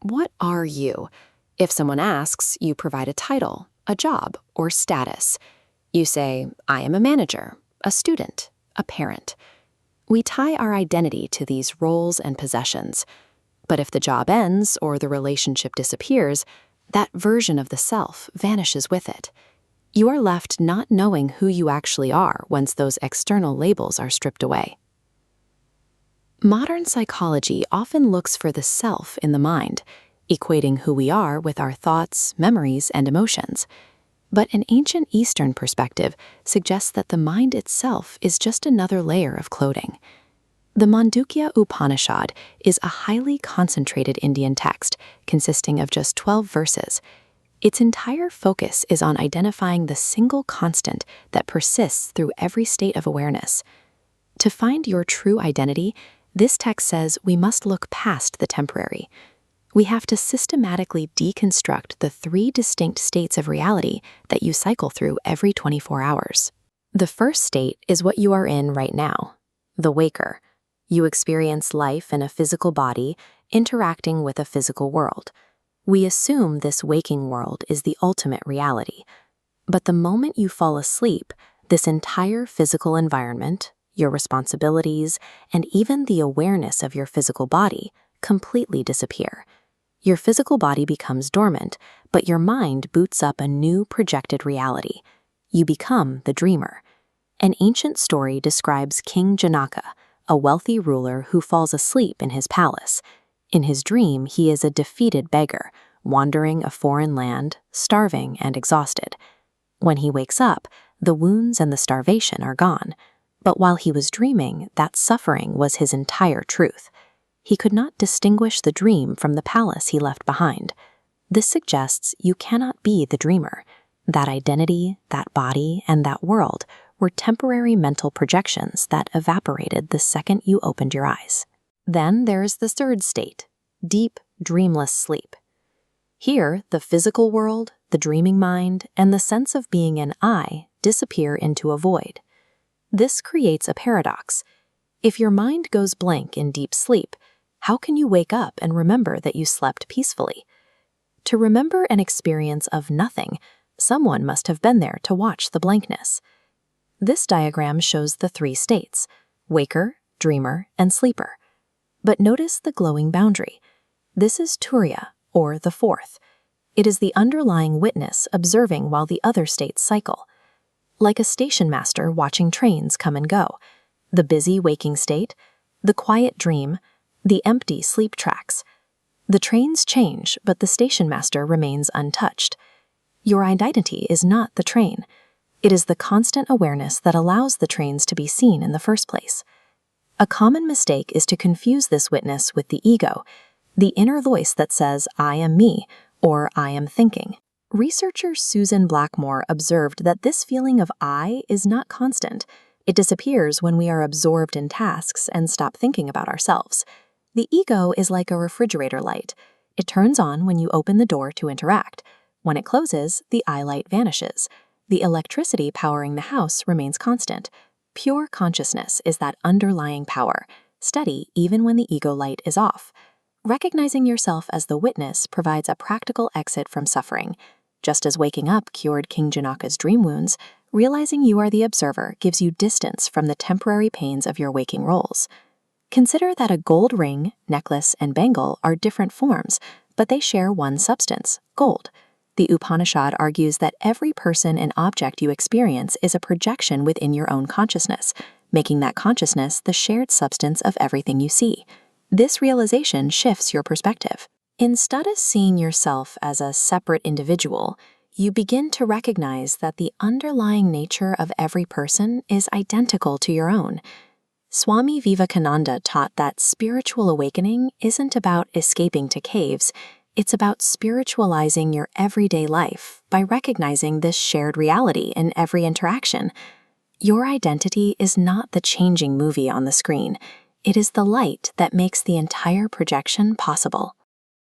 What are you? If someone asks, you provide a title, a job, or status. You say, I am a manager, a student, a parent. We tie our identity to these roles and possessions. But if the job ends or the relationship disappears, that version of the self vanishes with it. You are left not knowing who you actually are once those external labels are stripped away. Modern psychology often looks for the self in the mind, equating who we are with our thoughts, memories, and emotions. But an ancient Eastern perspective suggests that the mind itself is just another layer of clothing. The Mandukya Upanishad is a highly concentrated Indian text consisting of just 12 verses. Its entire focus is on identifying the single constant that persists through every state of awareness. To find your true identity, this text says we must look past the temporary. We have to systematically deconstruct the 3 distinct states of reality that you cycle through every 24 hours. The first state is what you are in right now, the waker. You experience life in a physical body, interacting with a physical world. We assume this waking world is the ultimate reality. But the moment you fall asleep, this entire physical environment, your responsibilities, and even the awareness of your physical body completely disappear. Your physical body becomes dormant, but your mind boots up a new projected reality. You become the dreamer. An ancient story describes King Janaka, a wealthy ruler who falls asleep in his palace. In his dream, he is a defeated beggar, wandering a foreign land, starving and exhausted. When he wakes up, the wounds and the starvation are gone. But while he was dreaming, that suffering was his entire truth. He could not distinguish the dream from the palace he left behind. This suggests you cannot be the dreamer. That identity, that body, and that world were temporary mental projections that evaporated the second you opened your eyes. Then there is the third state, deep, dreamless sleep. Here, the physical world, the dreaming mind, and the sense of being an I disappear into a void. This creates a paradox. If your mind goes blank in deep sleep, how can you wake up and remember that you slept peacefully? To remember an experience of nothing, someone must have been there to watch the blankness. This diagram shows the 3 states, waker, dreamer, and sleeper. But notice the glowing boundary. This is Turiya, or the 4th. It is the underlying witness observing while the other states cycle. Like a station master watching trains come and go. The busy waking state, the quiet dream, the empty sleep tracks. The trains change, but the station master remains untouched. Your identity is not the train. It is the constant awareness that allows the trains to be seen in the first place. A common mistake is to confuse this witness with the ego, the inner voice that says, I am me, or I am thinking. Researcher Susan Blackmore observed that this feeling of I is not constant. It disappears when we are absorbed in tasks and stop thinking about ourselves. The ego is like a refrigerator light. It turns on when you open the door to interact. When it closes, the I light vanishes. The electricity powering the house remains constant. Pure consciousness is that underlying power, steady even when the ego light is off. Recognizing yourself as the witness provides a practical exit from suffering. Just as waking up cured King Janaka's dream wounds, realizing you are the observer gives you distance from the temporary pains of your waking roles. Consider that a gold ring, necklace, and bangle are different forms, but they share one substance, gold. The Upanishad argues that every person and object you experience is a projection within your own consciousness, making that consciousness the shared substance of everything you see. This realization shifts your perspective. Instead of seeing yourself as a separate individual, you begin to recognize that the underlying nature of every person is identical to your own. Swami Vivekananda taught that spiritual awakening isn't about escaping to caves, it's about spiritualizing your everyday life by recognizing this shared reality in every interaction. Your identity is not the changing movie on the screen. It is the light that makes the entire projection possible.